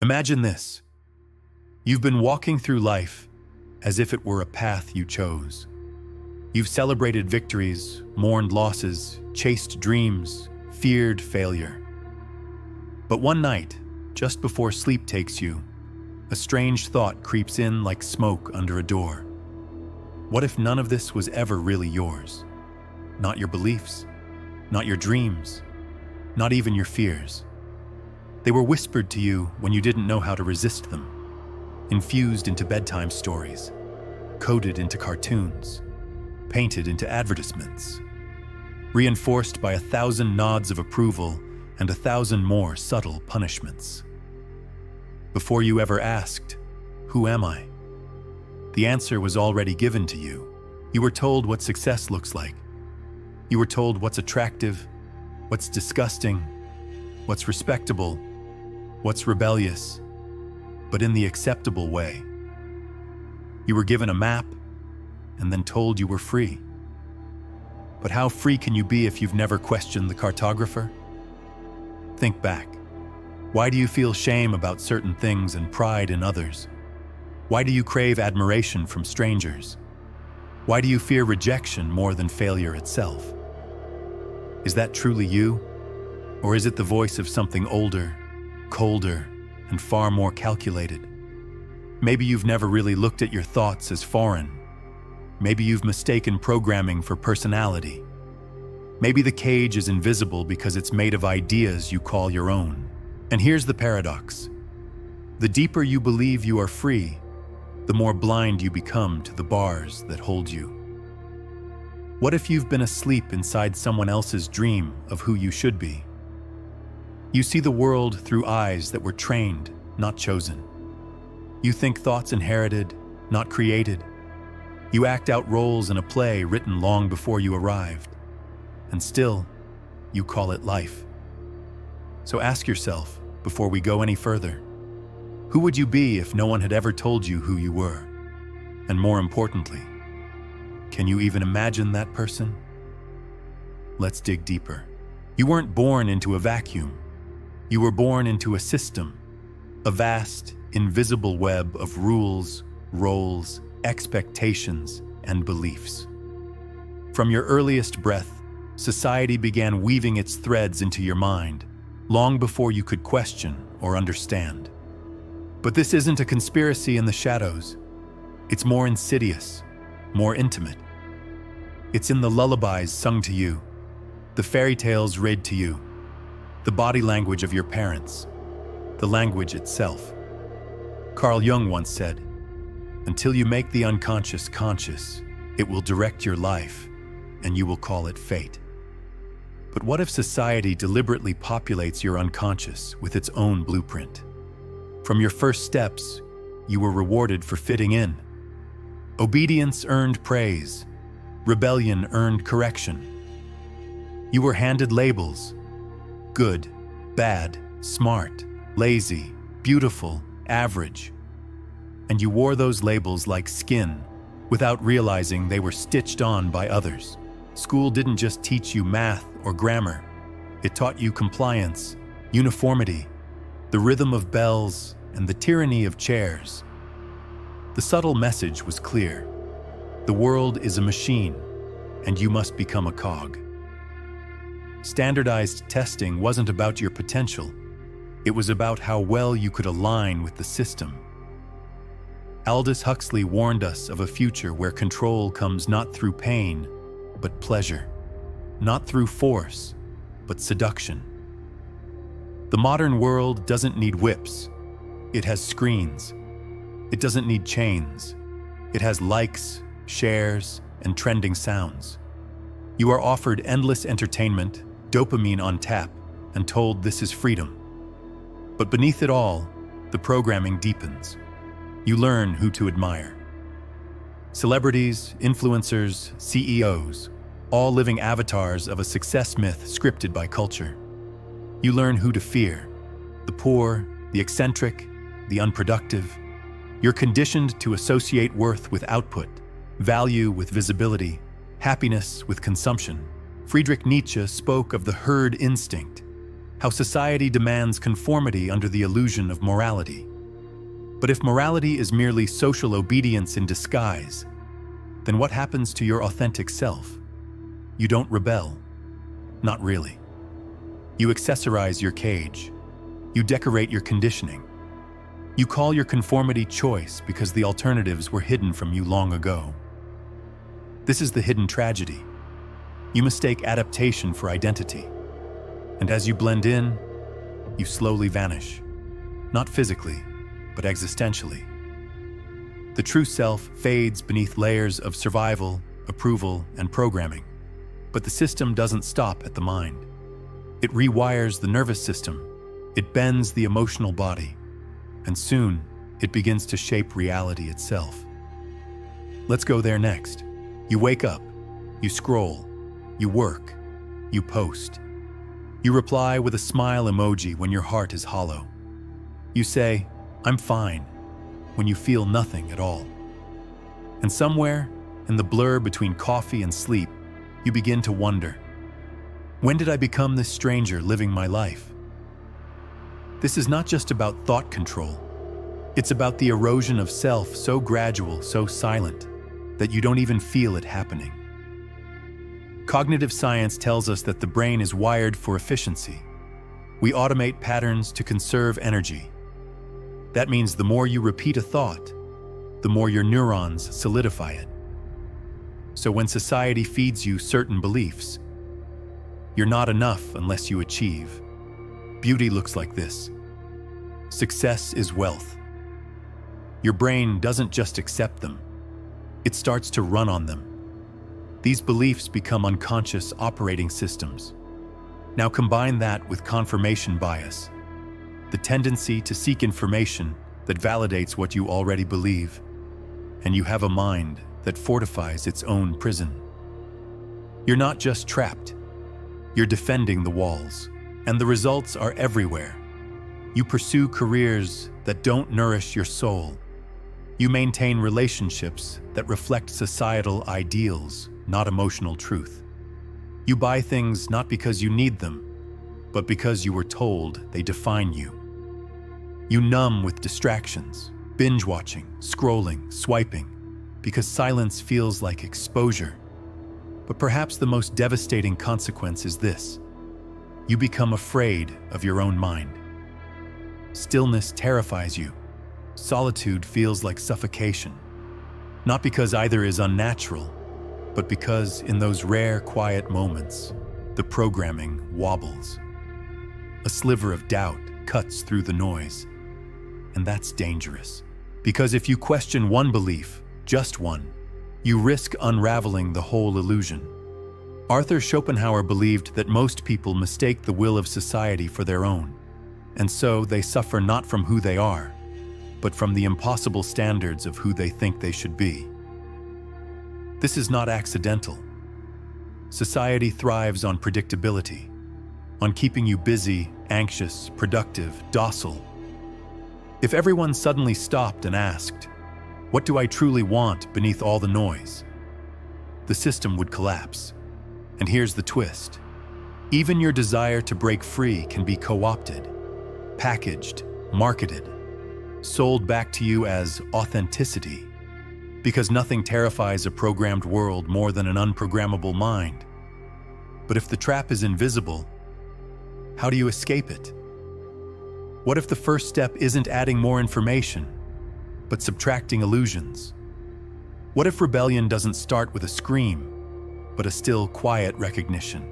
Imagine this. You've been walking through life as if it were a path you chose. You've celebrated victories, mourned losses, chased dreams, feared failure. But one night, just before sleep takes you, a strange thought creeps in like smoke under a door. What if none of this was ever really yours? Not your beliefs, not your dreams, not even your fears. They were whispered to you when you didn't know how to resist them, infused into bedtime stories, coded into cartoons, painted into advertisements, reinforced by 1,000 nods of approval and 1,000 more subtle punishments. Before you ever asked, "Who am I?" the answer was already given to you. You were told what success looks like. You were told what's attractive, what's disgusting, what's respectable, what's rebellious, but in the acceptable way. You were given a map and then told you were free. But how free can you be if you've never questioned the cartographer? Think back. Why do you feel shame about certain things and pride in others? Why do you crave admiration from strangers? Why do you fear rejection more than failure itself? Is that truly you? Or is it the voice of something older, colder, and far more calculated? Maybe you've never really looked at your thoughts as foreign. Maybe you've mistaken programming for personality. Maybe the cage is invisible because it's made of ideas you call your own. And here's the paradox. The deeper you believe you are free, the more blind you become to the bars that hold you. What if you've been asleep inside someone else's dream of who you should be? You see the world through eyes that were trained, not chosen. You think thoughts inherited, not created. You act out roles in a play written long before you arrived. And still, you call it life. So ask yourself, before we go any further, who would you be if no one had ever told you who you were? And more importantly, can you even imagine that person? Let's dig deeper. You weren't born into a vacuum. You were born into a system, a vast, invisible web of rules, roles, expectations, and beliefs. From your earliest breath, society began weaving its threads into your mind, long before you could question or understand. But this isn't a conspiracy in the shadows. It's more insidious, more intimate. It's in the lullabies sung to you, the fairy tales read to you, the body language of your parents, the language itself. Carl Jung once said, "Until you make the unconscious conscious, it will direct your life, and you will call it fate." But what if society deliberately populates your unconscious with its own blueprint? From your first steps, you were rewarded for fitting in. Obedience earned praise. Rebellion earned correction. You were handed labels: good, bad, smart, lazy, beautiful, average. And you wore those labels like skin, without realizing they were stitched on by others. School didn't just teach you math or grammar. It taught you compliance, uniformity, the rhythm of bells, and the tyranny of chairs. The subtle message was clear. The world is a machine, and you must become a cog. Standardized testing wasn't about your potential. It was about how well you could align with the system. Aldous Huxley warned us of a future where control comes not through pain, but pleasure. Not through force, but seduction. The modern world doesn't need whips. It has screens. It doesn't need chains. It has likes, shares, and trending sounds. You are offered endless entertainment, dopamine on tap, and told this is freedom. But beneath it all, the programming deepens. You learn who to admire. Celebrities, influencers, CEOs, all living avatars of a success myth scripted by culture. You learn who to fear: the poor, the eccentric, the unproductive. You're conditioned to associate worth with output, value with visibility, happiness with consumption. Friedrich Nietzsche spoke of the herd instinct, how society demands conformity under the illusion of morality. But if morality is merely social obedience in disguise, then what happens to your authentic self? You don't rebel. Not really. You accessorize your cage. You decorate your conditioning. You call your conformity choice because the alternatives were hidden from you long ago. This is the hidden tragedy. You mistake adaptation for identity. And as you blend in, you slowly vanish. Not physically, but existentially. The true self fades beneath layers of survival, approval, and programming. But the system doesn't stop at the mind. It rewires the nervous system. It bends the emotional body. And soon, it begins to shape reality itself. Let's go there next. You wake up. You scroll. You work. You post. You reply with a smile emoji when your heart is hollow. You say, "I'm fine," when you feel nothing at all. And somewhere, in the blur between coffee and sleep, you begin to wonder, when did I become this stranger living my life? This is not just about thought control. It's about the erosion of self so gradual, so silent, that you don't even feel it happening. Cognitive science tells us that the brain is wired for efficiency. We automate patterns to conserve energy. That means the more you repeat a thought, the more your neurons solidify it. So when society feeds you certain beliefs, you're not enough unless you achieve. Beauty looks like this. Success is wealth. Your brain doesn't just accept them. It starts to run on them. These beliefs become unconscious operating systems. Now combine that with confirmation bias, the tendency to seek information that validates what you already believe, and you have a mind that fortifies its own prison. You're not just trapped, you're defending the walls, and the results are everywhere. You pursue careers that don't nourish your soul. You maintain relationships that reflect societal ideals, not emotional truth. You buy things not because you need them, but because you were told they define you. You numb with distractions, binge watching, scrolling, swiping, because silence feels like exposure. But perhaps the most devastating consequence is this: you become afraid of your own mind. Stillness terrifies you. Solitude feels like suffocation. Not because either is unnatural, but because in those rare, quiet moments, the programming wobbles. A sliver of doubt cuts through the noise. And that's dangerous. Because if you question one belief, just one, you risk unraveling the whole illusion. Arthur Schopenhauer believed that most people mistake the will of society for their own, and so they suffer not from who they are, but from the impossible standards of who they think they should be. This is not accidental. Society thrives on predictability, on keeping you busy, anxious, productive, docile. If everyone suddenly stopped and asked, "What do I truly want beneath all the noise?" the system would collapse. And here's the twist. Even your desire to break free can be co-opted, packaged, marketed, sold back to you as authenticity. Because nothing terrifies a programmed world more than an unprogrammable mind. But if the trap is invisible, how do you escape it? What if the first step isn't adding more information, but subtracting illusions? What if rebellion doesn't start with a scream, but a still, quiet recognition?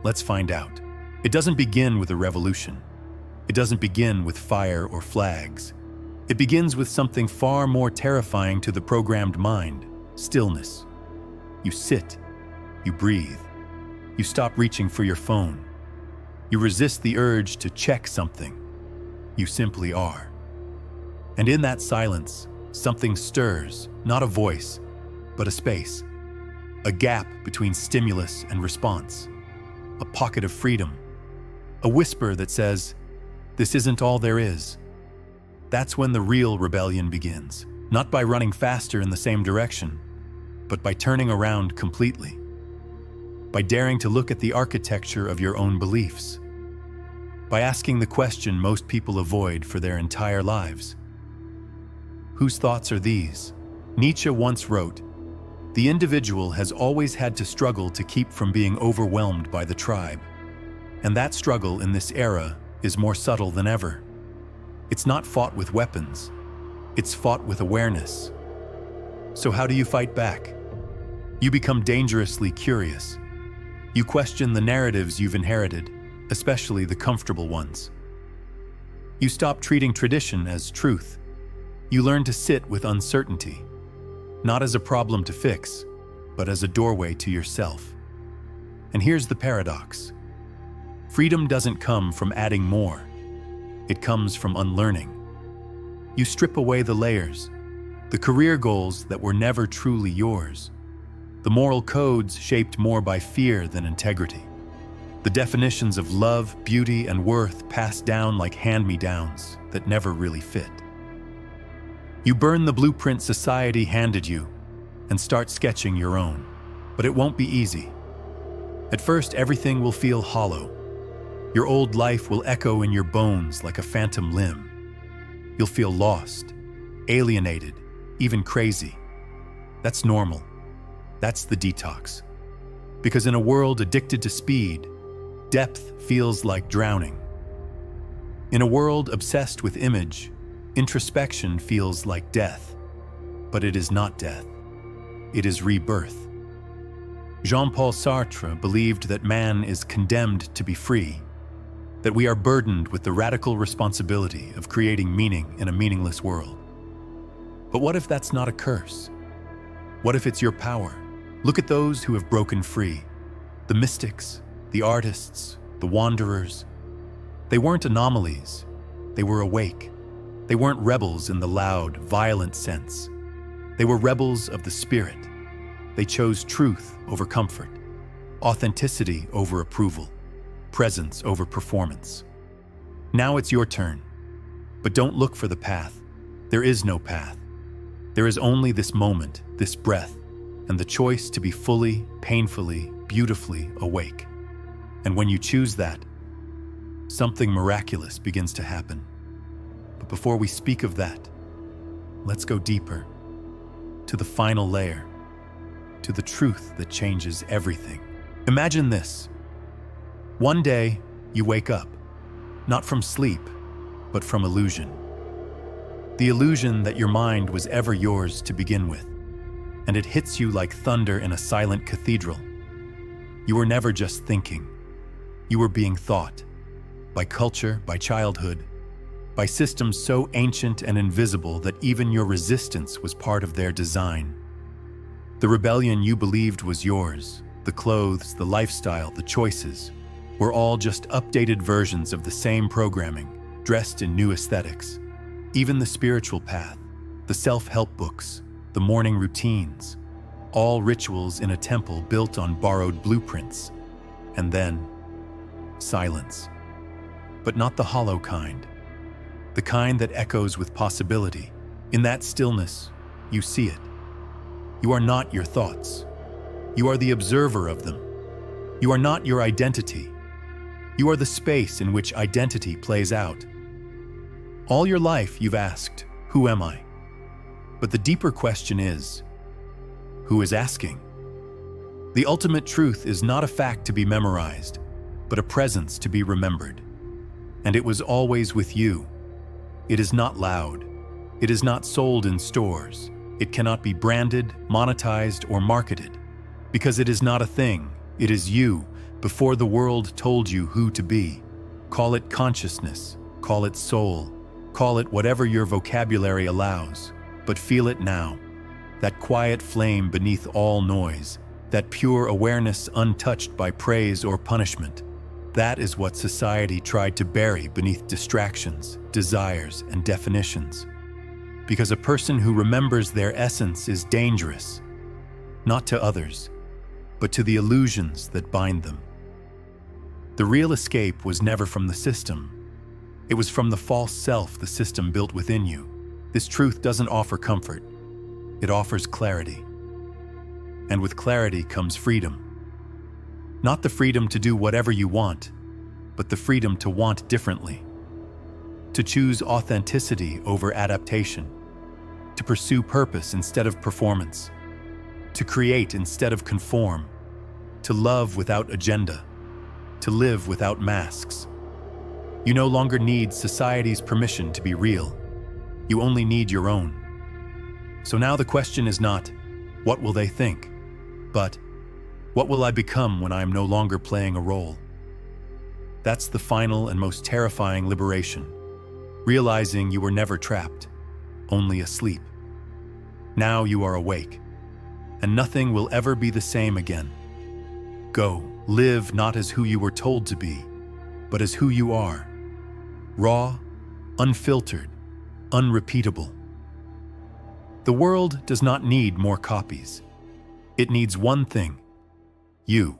Let's find out. It doesn't begin with a revolution. It doesn't begin with fire or flags. It begins with something far more terrifying to the programmed mind: stillness. You sit, you breathe, you stop reaching for your phone. You resist the urge to check something. You simply are. And in that silence, something stirs, not a voice, but a space. A gap between stimulus and response. A pocket of freedom. A whisper that says, "This isn't all there is." That's when the real rebellion begins, not by running faster in the same direction, but by turning around completely. By daring to look at the architecture of your own beliefs. by asking the question most people avoid for their entire lives. Whose thoughts are these? Nietzsche once wrote, "The individual has always had to struggle to keep from being overwhelmed by the tribe. And that struggle in this era is more subtle than ever. It's not fought with weapons, it's fought with awareness." So how do you fight back? You become dangerously curious. You question the narratives you've inherited, especially the comfortable ones. You stop treating tradition as truth. You learn to sit with uncertainty, not as a problem to fix, but as a doorway to yourself. And here's the paradox. Freedom doesn't come from adding more. It comes from unlearning. You strip away the layers, the career goals that were never truly yours, the moral codes shaped more by fear than integrity, the definitions of love, beauty, and worth passed down like hand-me-downs that never really fit. You burn the blueprint society handed you and start sketching your own, but it won't be easy. At first, everything will feel hollow. Your old life will echo in your bones like a phantom limb. You'll feel lost, alienated, even crazy. That's normal. That's the detox. Because in a world addicted to speed, depth feels like drowning. In a world obsessed with image, introspection feels like death. But it is not death. It is rebirth. Jean-Paul Sartre believed that man is condemned to be free, that we are burdened with the radical responsibility of creating meaning in a meaningless world. But what if that's not a curse? What if it's your power? Look at those who have broken free. The mystics, the artists, the wanderers. They weren't anomalies. They were awake. They weren't rebels in the loud, violent sense. They were rebels of the spirit. They chose truth over comfort, authenticity over approval, presence over performance. Now it's your turn. But don't look for the path. There is no path. There is only this moment, this breath, and the choice to be fully, painfully, beautifully awake. And when you choose that, something miraculous begins to happen. But before we speak of that, let's go deeper, to the final layer, to the truth that changes everything. Imagine this. One day, you wake up, not from sleep, but from illusion. The illusion that your mind was ever yours to begin with, and it hits you like thunder in a silent cathedral. You were never just thinking. You were being thought, by culture, by childhood, by systems so ancient and invisible that even your resistance was part of their design. The rebellion you believed was yours, the clothes, the lifestyle, the choices, were all just updated versions of the same programming, dressed in new aesthetics. Even the spiritual path, the self-help books, the morning routines, all rituals in a temple built on borrowed blueprints. And then, silence. But not the hollow kind. The kind that echoes with possibility. In that stillness, you see it. You are not your thoughts. You are the observer of them. You are not your identity. You are the space in which identity plays out. All your life you've asked, who am I? But the deeper question is, who is asking? The ultimate truth is not a fact to be memorized, but a presence to be remembered. And it was always with you. It is not loud. It is not sold in stores. It cannot be branded, monetized, or marketed. Because it is not a thing. It is you, before the world told you who to be. Call it consciousness. Call it soul. Call it whatever your vocabulary allows. But feel it now. That quiet flame beneath all noise. That pure awareness untouched by praise or punishment. That is what society tried to bury beneath distractions, desires, and definitions. Because a person who remembers their essence is dangerous, not to others, but to the illusions that bind them. The real escape was never from the system. It was from the false self the system built within you. This truth doesn't offer comfort. It offers clarity. And with clarity comes freedom. Not the freedom to do whatever you want, but the freedom to want differently, to choose authenticity over adaptation, to pursue purpose instead of performance, to create instead of conform, to love without agenda, to live without masks. You no longer need society's permission to be real. You only need your own. So now the question is not, what will they think? But, what will I become when I am no longer playing a role? That's the final and most terrifying liberation. Realizing you were never trapped, only asleep. Now you are awake, and nothing will ever be the same again. Go, live not as who you were told to be, but as who you are. Raw, unfiltered, unrepeatable. The world does not need more copies. It needs one thing: you.